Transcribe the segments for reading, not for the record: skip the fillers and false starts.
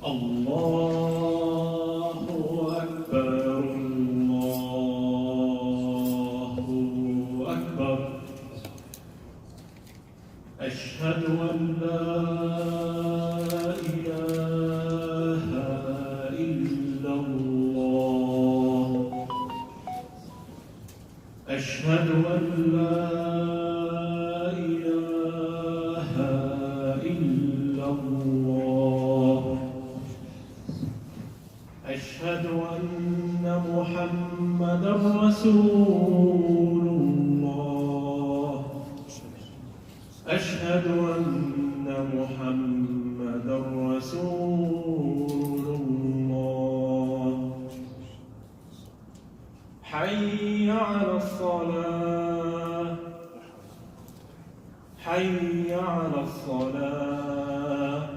الله أكبر الله أكبر أشهد أن لا إله إلا الله أشهد أن لا إله إلا الله أشهد أن محمدا رسول الله أشهد أن محمدا رسول الله حي على الصلاة حي على الصلاة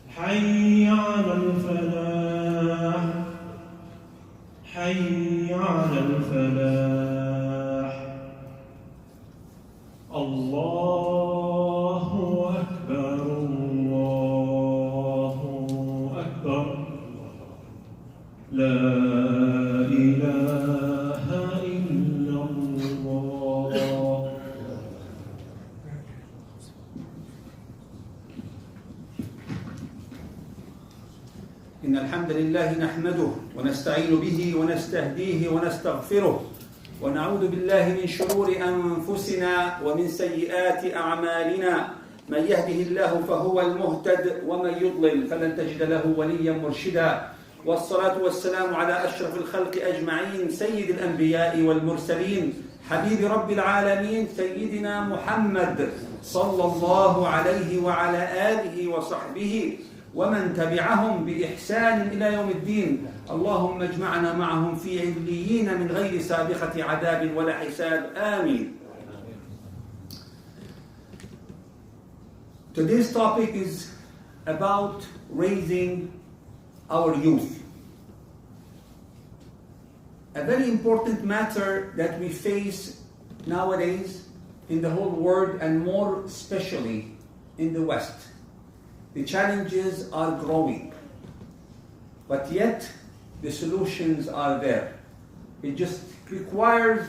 حي على الفلاح حي على الفلاح الله أكبر الله أكبر لا إله إلا الله إن الحمد لله نحمده ونستعين به ونستهديه ونستغفره ونعوذ بالله من شرور أنفسنا ومن سيئات أعمالنا من يهده الله فهو المهتد ومن يضلل فلن تجد له وليا مرشدا والصلاة والسلام على أشرف الخلق أجمعين سيد الأنبياء والمرسلين حبيب رب العالمين سيدنا محمد صلى الله عليه وعلى آله وصحبه ومن تبعهم بإحسان إلى يوم الدين اللهم اجمعنا معهم في عليين من غير سابقة عذاب ولا حساب آمين. Today's topic is about raising our youth. A very important matter that we face nowadays in the whole world and more especially in the West. The challenges are growing, but yet the solutions are there. It just requires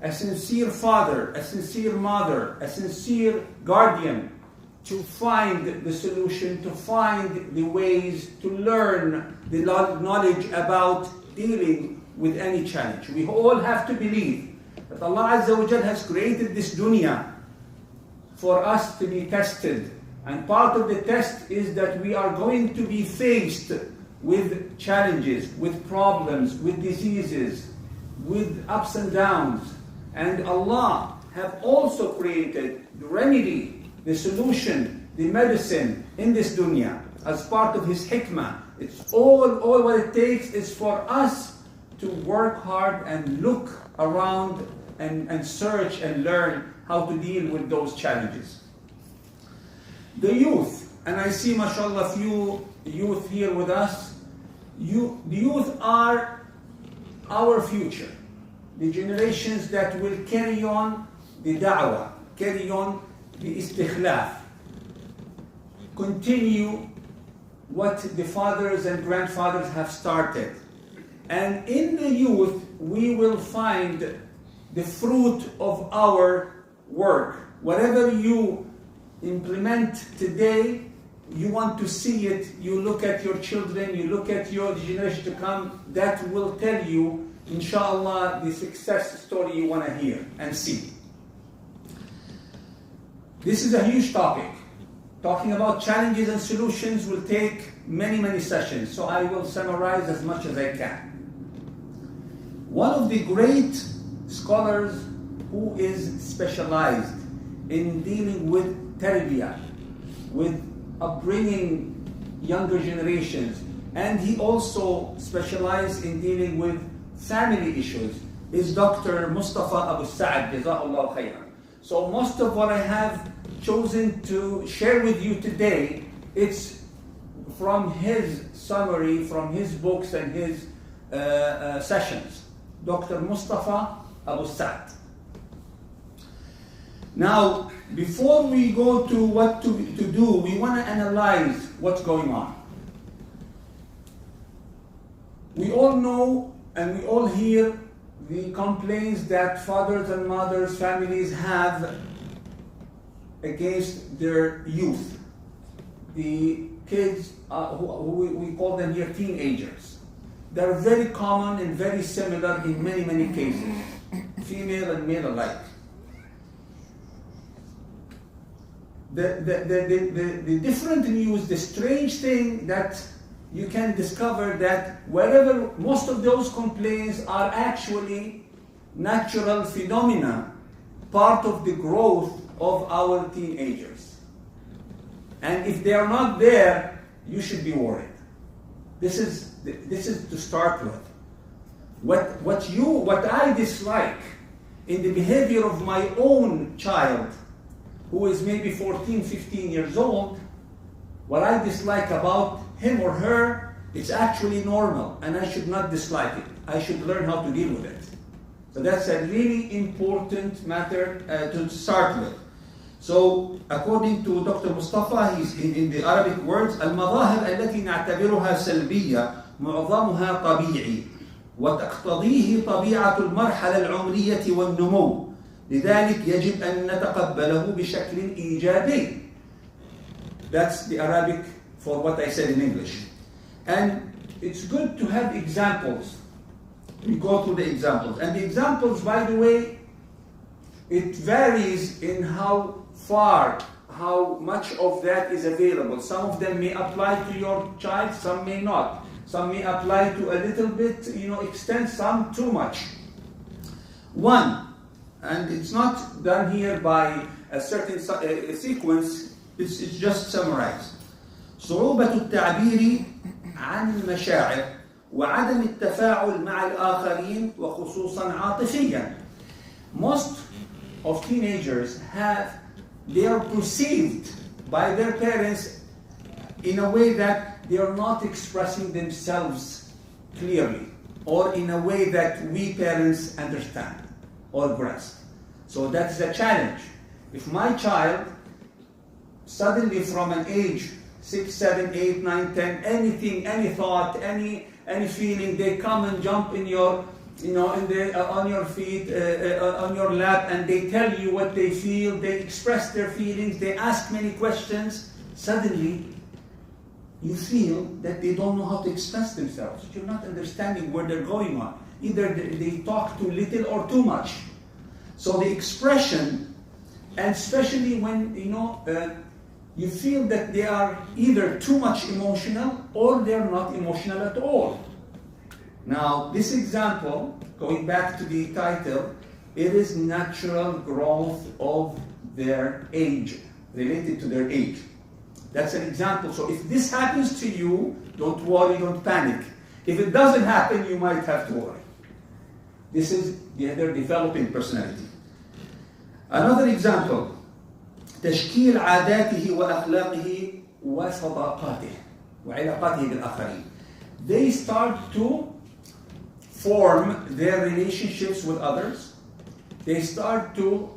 a sincere father, a sincere mother, a sincere guardian to find the solution, to find the ways, to learn the knowledge about dealing with any challenge. We all have to believe that Allah Azza wa Jal has created this dunya for us to be tested. And part of the test is that we are going to be faced with challenges, with problems, with diseases, with ups and downs. And Allah have also created the remedy, the solution, the medicine in this dunya as part of His hikmah. It's all what it takes is for us to work hard and look around and search and learn how to deal with those challenges. The youth, and I see mashallah few youth here with us, the youth are our future, the generations that will carry on the da'wah, carry on the istikhlaf, continue what the fathers and grandfathers have started. And in the youth, we will find the fruit of our work. Whatever you implement today, you want to see it, you look at your children, you look at your generation to come, that will tell you, inshallah, the success story you want to hear and see. This is a huge topic. Talking about challenges and solutions will take many sessions, so I will summarize as much as I can. One of the great scholars who is specialized in dealing with tarbiyah, with upbringing younger generations, and he also specialized in dealing with family issues, is Dr. Mustafa Abu Sa'ad, Jazahullah khairan. So most of what I have chosen to share with you today, it's from his summary, from his books and his sessions. Dr. Mustafa Abu Sa'ad. Now, before we go to what to do, we want to analyze what's going on. We all know and we all hear the complaints that fathers and mothers, families have against their youth. The kids, who we call them here teenagers. They're very common and very similar in many, many cases, female and male alike. The different news, the strange thing that you can discover that wherever most of those complaints are actually natural phenomena, part of the growth of our teenagers. And if they are not there, you should be worried. This is to start with. What I dislike in the behavior of my own child, who is maybe 14, 15 years old, what I dislike about him or her, it's actually normal, and I should not dislike it. I should learn how to deal with it. So that's a really important matter to start with. So, according to Dr. Mustafa, he's in the Arabic words, المظاهر التي نعتبرها سلبية معظمها طبيعي وتقتضيه طبيعة المرحلة العمرية والنمو. لذلك يجب أن نتقبله بشكل إيجابي. That's the Arabic for what I said in English. And it's good to have examples. We go through the examples. And the examples, by the way, it varies in how much of that is available. Some of them may apply to your child, some may not. Some may apply to a little bit, extent, some too much. One, and it's not done here by a certain sequence, it's just summarized. صعوبة التعبير عن المشاعر وعدم التفاعل مع الآخرين وخصوصا عاطفيا. Most of teenagers they are perceived by their parents in a way that they are not expressing themselves clearly, or in a way that we parents understand or grasp. So that's a challenge. If my child suddenly from an age 6, 7, 8, 9, 10, anything, any thought, any feeling, they come and jump in your, on your feet, on your lap, and they tell you what they feel, they express their feelings, they ask many questions. Suddenly, you feel that they don't know how to express themselves. You're not understanding where they're going on. Either they talk too little or too much. So the expression, and especially when, you feel that they are either too much emotional or they're not emotional at all. Now, this example, going back to the title, it is natural growth of their age, related to their age. That's an example. So if this happens to you, don't worry, don't panic. If it doesn't happen, you might have to worry. This is their developing personality. Another example, تشكيل عاداته وأخلاقه وصداقاته وعلاقاته بالآخرين. They start to form their relationships with others. They start to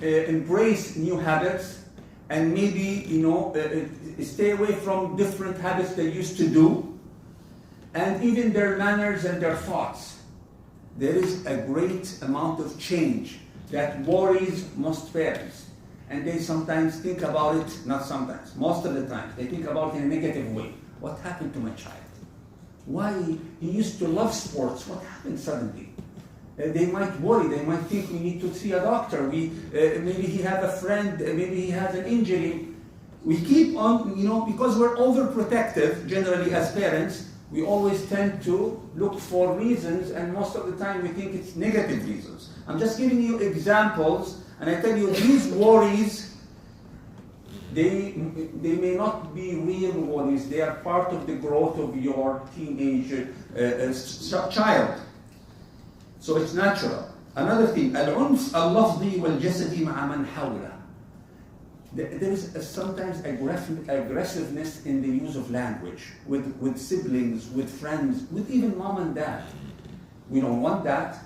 embrace new habits and maybe, stay away from different habits they used to do, and even their manners and their thoughts. There is a great amount of change that worries most parents. And they sometimes think about it, not sometimes, most of the time, they think about it in a negative way. What happened to my child? Why? He used to love sports. What happened suddenly? They might worry. They might think we need to see a doctor. Maybe he has a friend. Maybe he has an injury. We keep on, because we're overprotective, generally as parents, we always tend to look for reasons, and most of the time we think it's negative reasons. I'm just giving you examples, and I tell you these worries, they may not be real worries. They are part of the growth of your teenage child. So it's natural. Another thing, العنف اللفظي والجسدي مع من حوله. There is sometimes aggressiveness in the use of language with siblings, with friends, with even mom and dad. We don't want that.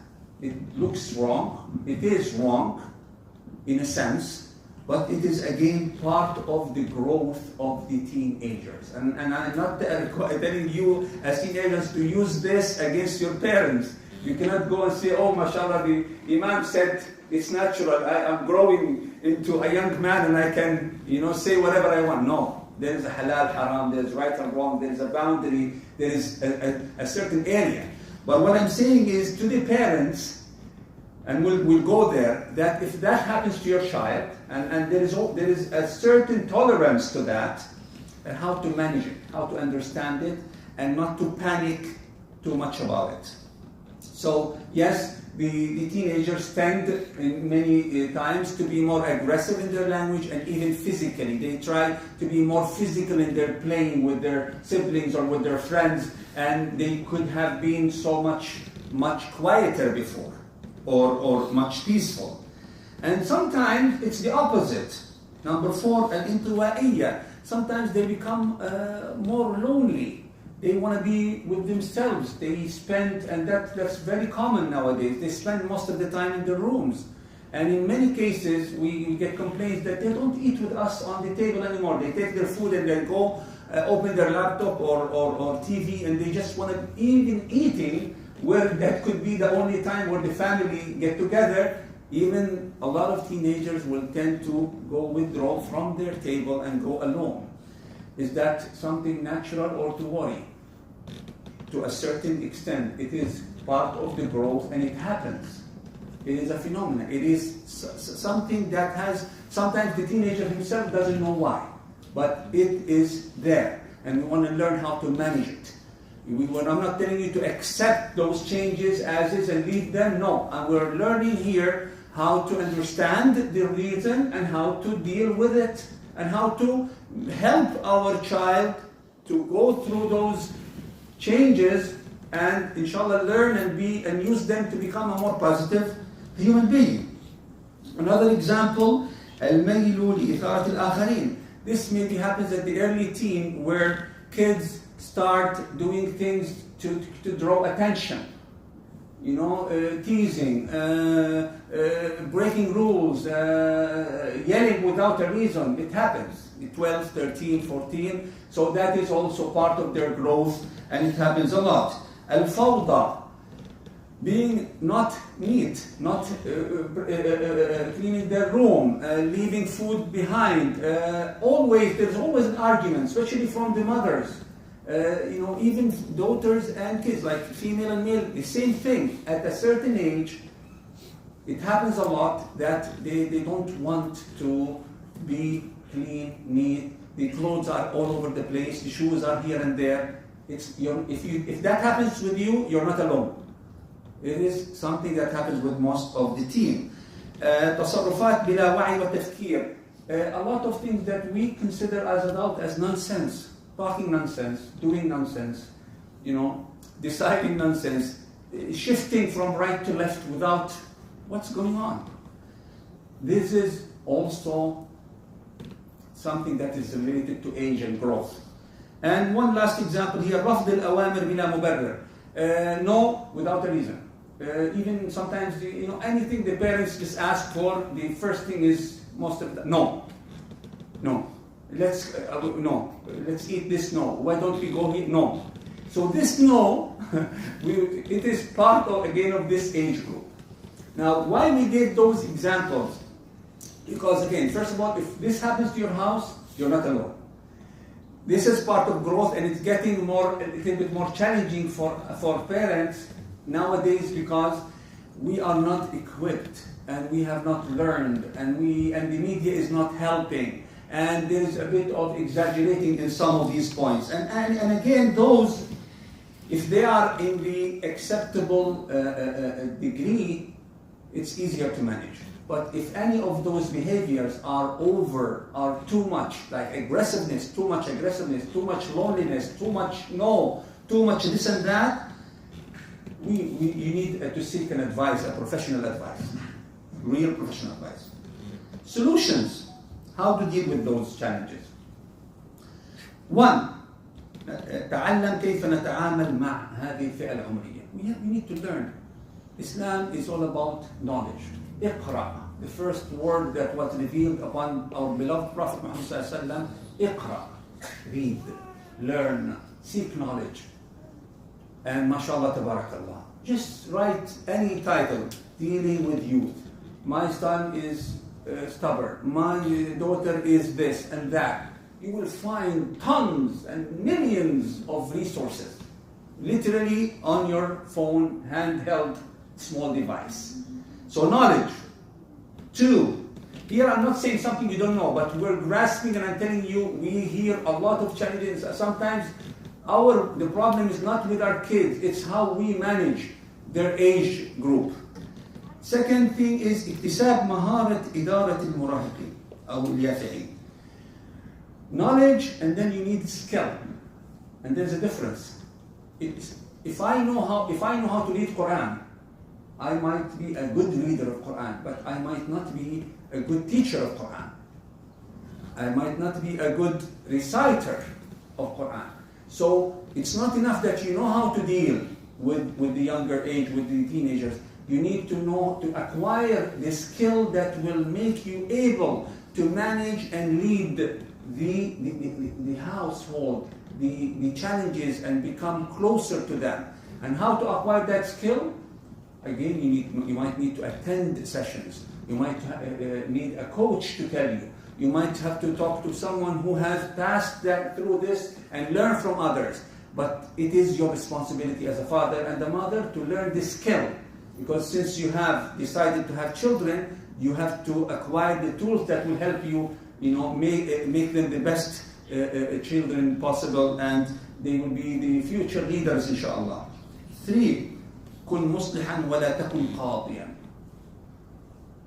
It looks wrong. It is wrong. in a sense, but it is again part of the growth of the teenagers. And I'm not telling you as teenagers to use this against your parents. You cannot go and say, oh, mashallah, the Imam said it's natural. I'm growing into a young man and I can, say whatever I want. No, there is a halal, haram, there is right and wrong, there is a boundary, there is a certain area. But what I'm saying is to the parents, and we'll go there, that if that happens to your child, and there is a certain tolerance to that, and how to manage it, how to understand it, and not to panic too much about it. So yes, the teenagers tend in many times to be more aggressive in their language and even physically. They try to be more physical in their playing with their siblings or with their friends, and they could have been so much quieter before or much peaceful. And sometimes it's the opposite. Number 4, al-intiwa'iyya. Sometimes they become more lonely. They want to be with themselves. They spend, and that's very common nowadays, they spend most of the time in their rooms. And in many cases, we get complaints that they don't eat with us on the table anymore. They take their food and they go open their laptop or TV, and they just want to, even eating, where that could be the only time where the family get together, even a lot of teenagers will tend to go withdraw from their table and go alone. Is that something natural or to worry? To a certain extent, it is part of the growth and it happens. It is a phenomenon. It is something that has, sometimes the teenager himself doesn't know why, but it is there and we want to learn how to manage it. I'm not telling you to accept those changes as is and leave them, no. And we're learning here how to understand the reason and how to deal with it and how to help our child to go through those changes and inshallah learn and use them to become a more positive human being. Another example, al-maylu li-itharat al-akharin. This maybe happens at the early teen where kids start doing things to draw attention. Teasing, breaking rules, yelling without a reason. It happens. 12, 13, 14. So that is also part of their growth, and it happens a lot. Al-fawda, being not neat, not cleaning their room, leaving food behind. There's always an argument, especially from the mothers. Even daughters and kids, like female and male, the same thing. At a certain age, it happens a lot that they don't want to be clean, neat. The clothes are all over the place. The shoes are here and there. If that happens with you, you're not alone. It is something that happens with most of the team. تصرفات بلا وعي وتفكير. A lot of things that we consider as adults as nonsense. Talking nonsense, doing nonsense, deciding nonsense, shifting from right to left without what's going on. This is also something that is related to age and growth. And one last example here, رفض الأوامر بلا مبرر. No, without a reason. Even sometimes, anything the parents just ask for, the first thing is most of the no. Let's eat this, no. Why don't we go here? No. So this no, it is part of this age group. Now, why we gave those examples? Because again, first of all, if this happens to your house, you're not alone. This is part of growth, and it's getting a little bit more challenging for parents nowadays because we are not equipped and we have not learned, and the media is not helping. And there's a bit of exaggerating in some of these points. And again, those, if they are in the acceptable degree, it's easier to manage. But if any of those behaviors are too much, like aggressiveness, too much loneliness, too much this and that, you need to seek an advice, a professional advice, real professional advice. Solutions. How to deal with those challenges. 1. تعلم كيف نتعامل مع هذه الفئة العمرية. We need to learn. Islam is all about knowledge. اقرأ. the first word that was revealed upon our beloved Prophet Muhammad sallallahu alaihi wasallam, Iqra, read, learn, seek knowledge. And mashallah, tabarakallah. Just write any title dealing with youth. My son is stubborn. My daughter is this and that. You will find tons and millions of resources, literally on your phone, handheld, small device. So knowledge. 2, here I'm not saying something you don't know, but we're grasping, and I'm telling you, we hear a lot of challenges. Sometimes the problem is not with our kids, it's how we manage their age group. Second thing is اكتساب مهارة إدارة المراهقين أو اليافعين. Knowledge, and then you need skill, and there's a difference. If I know how to read Quran, I might be a good reader of Quran, but I might not be a good teacher of Quran. I might not be a good reciter of Quran. So it's not enough that you know how to deal with the younger age, with the teenagers. You need to know to acquire the skill that will make you able to manage and lead the household, the challenges, and become closer to them. And how to acquire that skill? Again, you might need to attend sessions. You might need a coach to tell you. You might have to talk to someone who has passed through this and learn from others. But it is your responsibility as a father and a mother to learn this skill. Because since you have decided to have children, you have to acquire the tools that will help you, make them the best children possible, and they will be the future leaders, inshallah. 3, كن مصلحا ولا تكن قاضيا.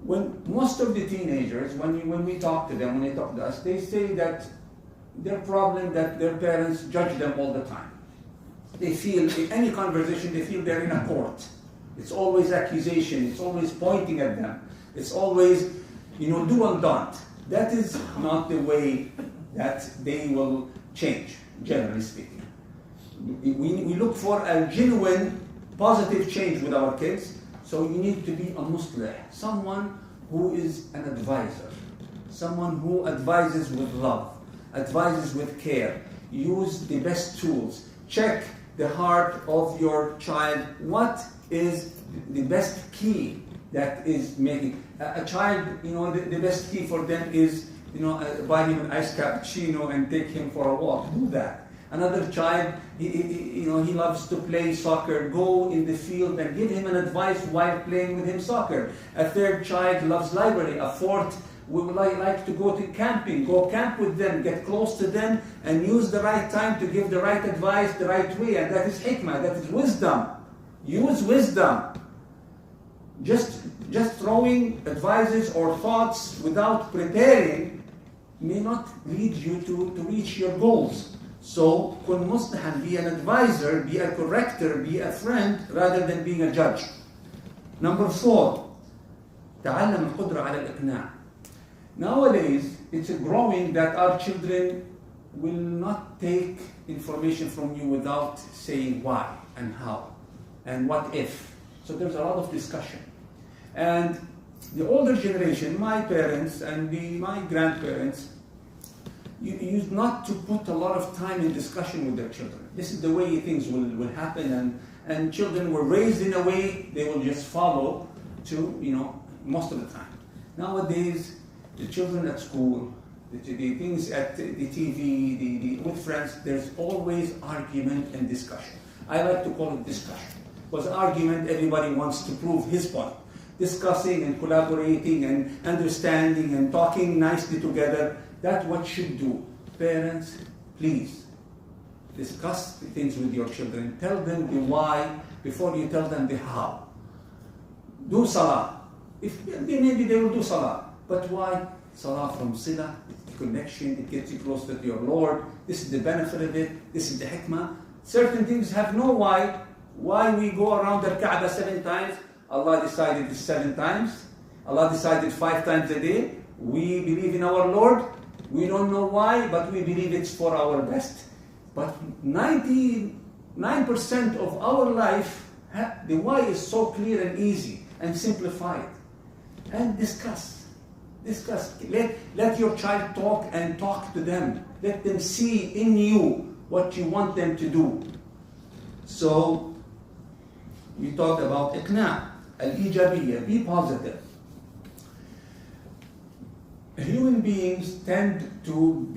When most of the teenagers, when we talk to them, when they talk to us, they say that their problem that their parents judge them all the time. They feel, in any conversation, they feel they're in a court. It's always accusation, it's always pointing at them. It's always, do and don't. That is not the way that they will change, generally speaking. We look for a genuine, positive change with our kids. So you need to be a muslih, someone who is an advisor, someone who advises with love, advises with care. Use the best tools. Check the heart of your child. What is the best key that is making a child? The best key for them is buy him an iced cappuccino and take him for a walk. Do that. Another child, he loves to play soccer. Go in the field and give him an advice while playing with him soccer. A third child loves library. A fourth would like to go to camping. Go camp with them. Get close to them and use the right time to give the right advice the right way. And that is hikmah. That is wisdom. Use wisdom. Just throwing advices or thoughts without preparing may not lead you to reach your goals. So, kun muslihan, be an advisor, be a corrector, be a friend, rather than being a judge. Number 4, تعلم القدرة على الإقناع. Nowadays, it's growing that our children will not take information from you without saying why and how and what if. So there's a lot of discussion. And the older generation, my parents and my grandparents, used not to put a lot of time in discussion with their children. This is the way things will happen, and children were raised in a way they will just follow most of the time. Nowadays, the children at school, the things at the TV, with friends, there's always argument and discussion. I like to call it discussion. Because argument, everybody wants to prove his point. Discussing and collaborating and understanding and talking nicely together, that's what should do. Parents, please, discuss the things with your children. Tell them the why before you tell them the how. Do salah. Maybe they will do salah. But why? Salah from sila, connection, it gets you closer to your Lord. This is the benefit of it. This is the hikmah. Certain things have no why. Why we go around the Kaaba 7 times? Allah decided this 7 times. Allah decided 5 times a day. We believe in our Lord. We don't know why, but we believe it's for our best. But 99% of our life, the why is so clear and easy and simplified. and discuss. Let your child talk and talk to them. Let them see in you what you want them to do. So we talked about إقناع, الإيجابية, be positive. Human beings tend to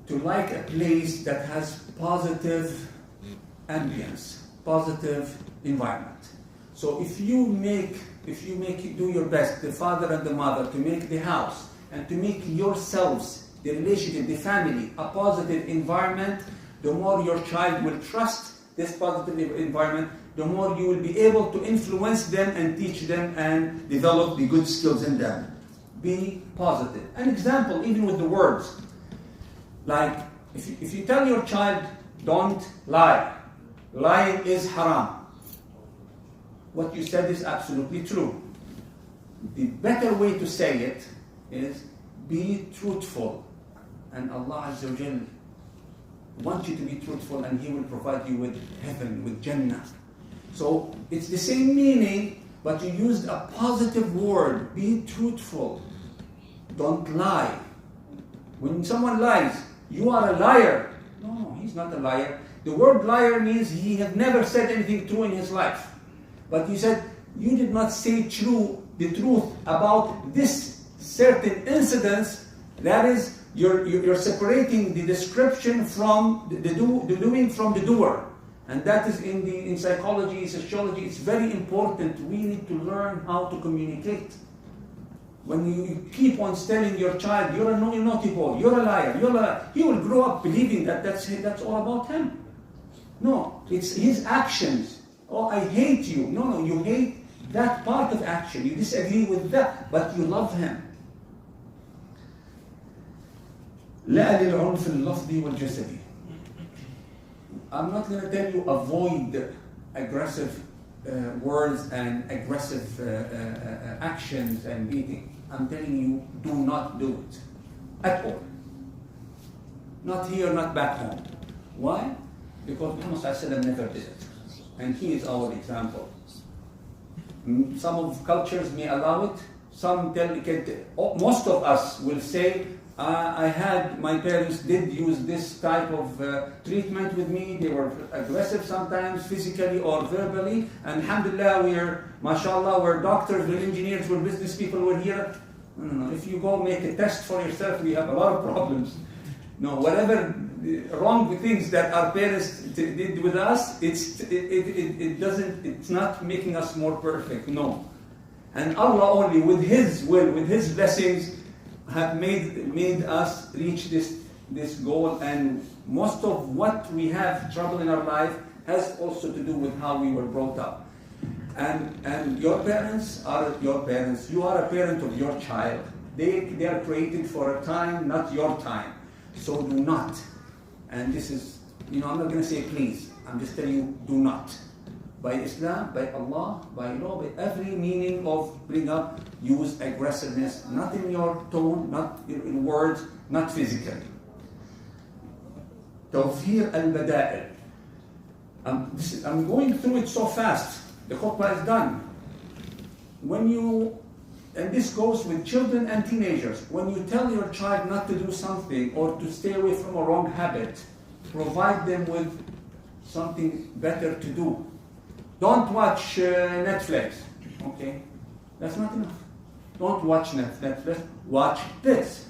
like a place that has positive ambience, positive environment. So if you do your best, the father and the mother, to make the house and to make yourselves, the relationship, the family, a positive environment, the more your child will trust this positive environment, the more you will be able to influence them and teach them and develop the good skills in them. Be positive. An example, even with the words, like if you tell your child, don't lie. Lying is haram. What you said is absolutely true. The better way to say it is be truthful. And Allah Azza wa Jal wants you to be truthful, and He will provide you with heaven, with Jannah. So it's the same meaning, but you used a positive word. Be truthful. Don't lie. When someone lies, you are a liar. No, he's not a liar. The word liar means he had never said anything true in his life. But he said, you did not say the truth about this certain incidents. That is, you're separating the description from the doing from the doer. And that is in psychology, sociology, it's very important. We need to learn how to communicate. When you keep on telling your child, you're a naughty boy, you're a liar, he will grow up believing that's all about him. No, it's his actions. Oh, I hate you. No, you hate that part of action. You disagree with that, but you love him. لا للعنف اللفظي والجسدي. I'm not going to tell you avoid aggressive words and aggressive actions and beating. I'm telling you, do not do it at all. Not here, not back home. Why? Because Muhammad never did it. And he is our example. Some of cultures may allow it. Some most of us will say, my parents did use this type of treatment with me. They were aggressive sometimes, physically or verbally. And alhamdulillah, we're doctors, we're engineers, we're business people, we're here. No. If you go make a test for yourself, we have a lot of problems. No, whatever wrong things that our parents did with us, it's not making us more perfect. No. And Allah only, with His will, with His blessings, have made us reach this goal. And most of what we have trouble in our life has also to do with how we were brought up. And your parents are your parents. You are a parent of your child. They are created for a time, not your time. So do not. And this is, I'm not going to say please. I'm just telling you, do not. By Islam, by Allah, by law, by every meaning of bring up, use aggressiveness, not in your tone, not in words, not physically. توفير البدائل. I'm going through it so fast. The khutbah is done. And this goes with children and teenagers. When you tell your child not to do something or to stay away from a wrong habit, provide them with something better to do. Don't watch Netflix. Okay? That's not enough. Don't watch Netflix. Watch this.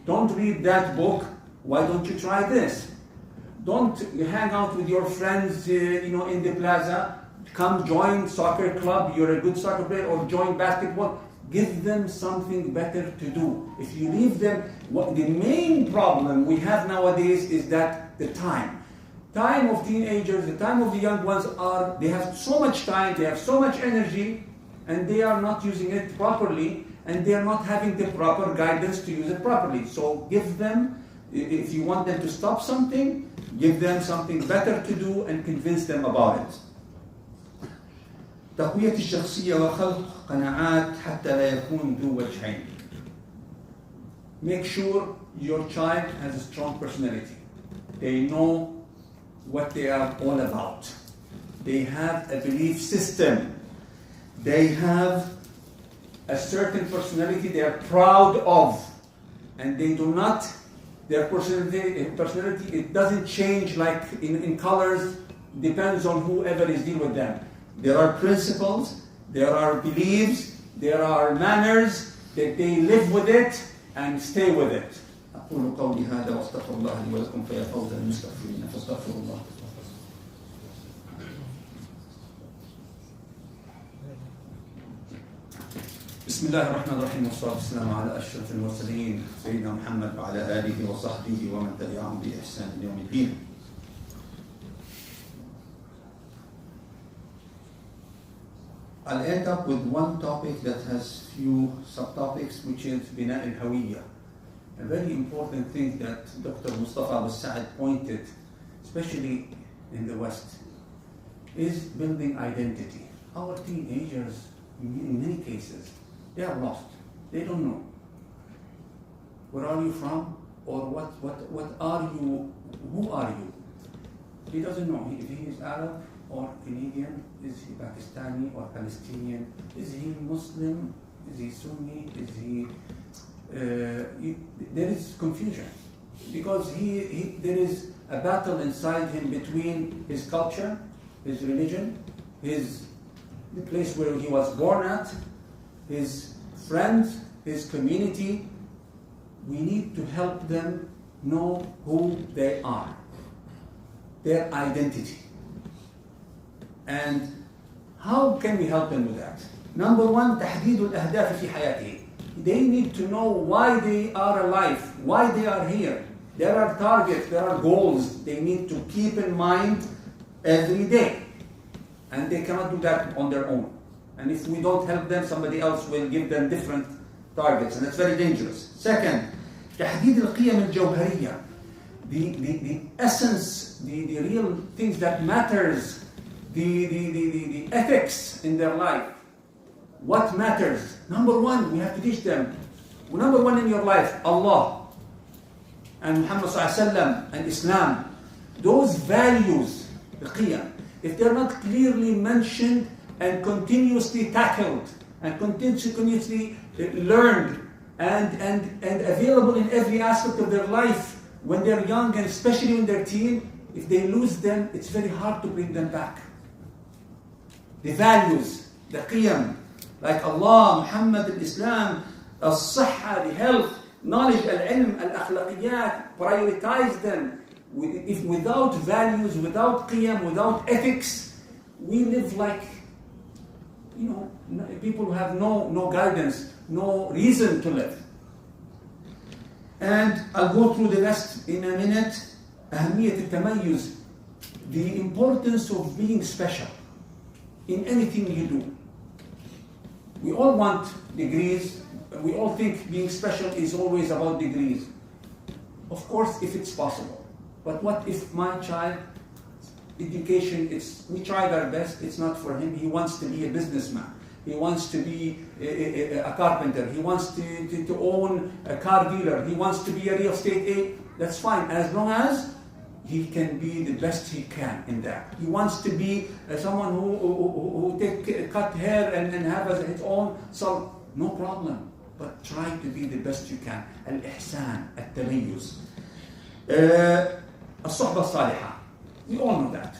Don't read that book. Why don't you try this? Don't hang out with your friends, in the plaza. Come join soccer club. You're a good soccer player, or join basketball. Give them something better to do. If you leave them, the main problem we have nowadays is that the time of teenagers, the time of the young ones they have so much time, they have so much energy, and they are not using it properly, and they are not having the proper guidance to use it properly. So give them, if you want them to stop something, give them something better to do and convince them about it. تقوية الشخصية وخلق قناعات حتى لا يكون ذو وجهين. Make sure your child has a strong personality. They know what they are all about. They have a belief system. They have a certain personality they are proud of, and they do not, their personality, it doesn't change like in colors, depends on whoever is dealing with them. There are principles, there are beliefs, there are manners that they live with it and stay with it. أقول قولي هذا وأستغفر الله لي ولكم فيا فوز المستغفرين فاستغفروا الله. بسم الله الرحمن الرحيم والصلاة والسلام على أشرف المرسلين سيدنا محمد وعلى آله وصحبه ومن تبعهم بإحسان يوم الدين. I'll end up with one topic that has few subtopics, which is بناء الهوية. A very important thing that Dr. Mustafa Abu Sa'id pointed, especially in the West, is building identity. Our teenagers, in many cases, they are lost. They don't know. Where are you from? Or what are you? Who are you? He doesn't know if he is Arab or Canadian, is he Pakistani or Palestinian, is he Muslim, is he Sunni, is he... there is confusion because there is a battle inside him between his culture, his religion, the place where he was born at, his friends, his community. We need to help them know who they are, their identity. And how can we help them with that? Number one, تحديد الأهداف في حياته. They need to know why they are alive, why they are here. There are targets, there are goals they need to keep in mind every day. And they cannot do that on their own. And if we don't help them, somebody else will give them different targets, and it's very dangerous. Second, تحديد القيم الجوهرية. The essence, the real things that matters, the ethics in their life. What matters? Number one, we have to teach them. Number one in your life, Allah and Muhammad ﷺ and Islam. Those values, the qiyam, if they're not clearly mentioned and continuously tackled and continuously learned and available in every aspect of their life when they're young and especially when they're teen, if they lose them, it's very hard to bring them back. The values, the qiyam, like Allah, Muhammad, Islam, al-sihha, the health, knowledge, al-ilm, al-akhlaqiyat, prioritize them. If without values, without qiyam, without ethics, we live like, people who have no guidance, no reason to live. And I'll go through the rest in a minute. أهمية التميز, the importance of being special in anything you do. We all want degrees. We all think being special is always about degrees. Of course, if it's possible. But what if my child, education, we tried our best, it's not for him. He wants to be a businessman. He wants to be a carpenter. He wants to own a car dealer. He wants to be a real estate agent. That's fine, as long as he can be the best he can in that. He wants to be someone who cut hair and have his own salon. No problem. But try to be the best you can. Al-ihsan, al-tamayyuz. الصحبة الصالحة. We all know that.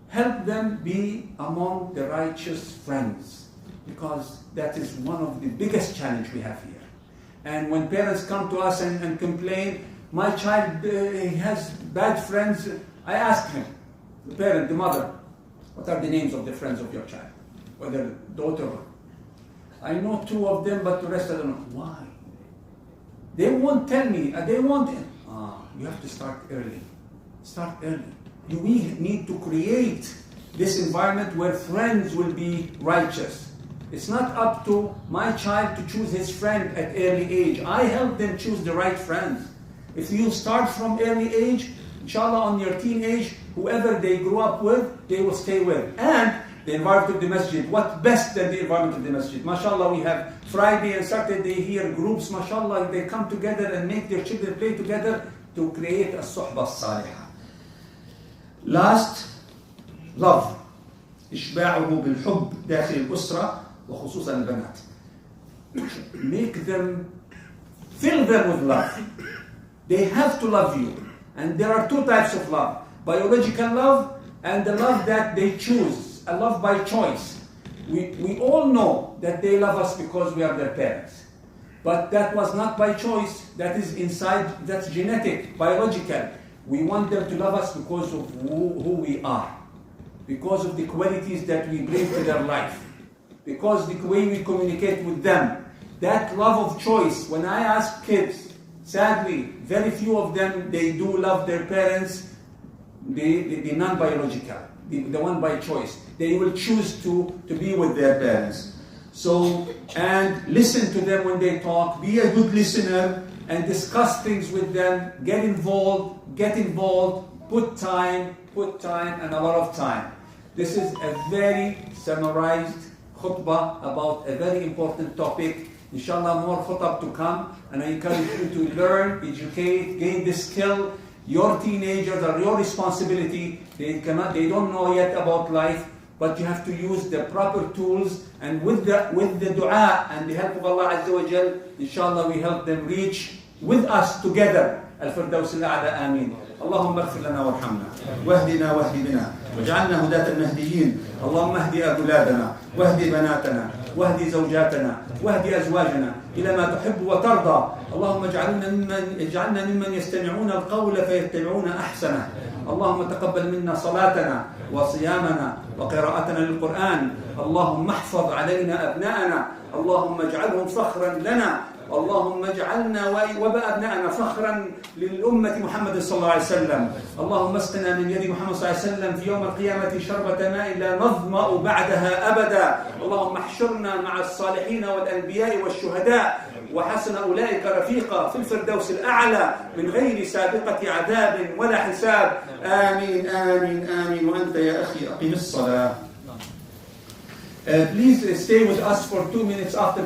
Help them be among the righteous friends, because that is one of the biggest challenge we have here. And when parents come to us and complain, my child he has bad friends, I ask him, the parent, the mother, what are the names of the friends of your child? Whether daughter or... I know 2 of them, but the rest I don't know. Why? They won't tell me. They won't. You have to start early. Start early. We need to create this environment where friends will be righteous. It's not up to my child to choose his friend at early age. I help them choose the right friends. If you start from early age, inshallah on your teenage, whoever they grew up with, they will stay with. And the environment of the masjid, what best than the environment of the masjid? MashaAllah, we have Friday and Saturday here, groups, MashaAllah, they come together and make their children play together to create a suhbah salihah. Last, love. إشباعه بالحب داخل الأسرة وخصوصا البنات. make them, fill them with love. They have to love you. And there are two types of love. Biological love and the love that they choose, a love by choice. We all know that they love us because we are their parents. But that was not by choice, that is inside, that's genetic, biological. We want them to love us because of who we are, because of the qualities that we bring to their life, because the way we communicate with them. That love of choice, when I ask kids, sadly, very few of them, they do love their parents, the non-biological, the one by choice. They will choose to be with their parents. So, and listen to them when they talk, be a good listener, and discuss things with them, get involved, put time, and a lot of time. This is a very summarized khutbah about a very important topic. Inshallah, more khutbah to come, and I encourage you to learn, educate, gain this skill. Your teenagers are your responsibility. They don't know yet about life, but you have to use the proper tools, and with the dua and the help of Allah Azza wa Jal, inshallah we help them reach with us together الفردوس الأعلى آمين. اللهم اغفر لنا وارحمنا واهدنا واهد بنا واجعلنا هداة المهديين. اللهم اهد أولادنا واهد بناتنا واهد زوجاتنا واهد أزواجنا إلى ما تحب وترضى. اللهم اجعلنا ممن يستمعون القول فيتبعون أحسنه. اللهم تقبل منا صلاتنا وصيامنا وقراءتنا للقرآن. اللهم احفظ علينا أبناءنا. اللهم اجعلهم فخرا لنا. اللهم اجعلنا وأبناءنا فخرا للأمة محمد صلى الله عليه وسلم. اللهم اسقنا من يد محمد صلى الله عليه وسلم في يوم القيامة شربة ماء لا نظمأ بعدها أبدا. اللهم احشرنا مع الصالحين والأنبياء والشهداء وحسن أولئك رفيقا في الفردوس الأعلى من غير سابقة عذاب ولا حساب. آمين آمين آمين. وأنت يا أخي أقم الصلاة. Please stay with us for 2 minutes after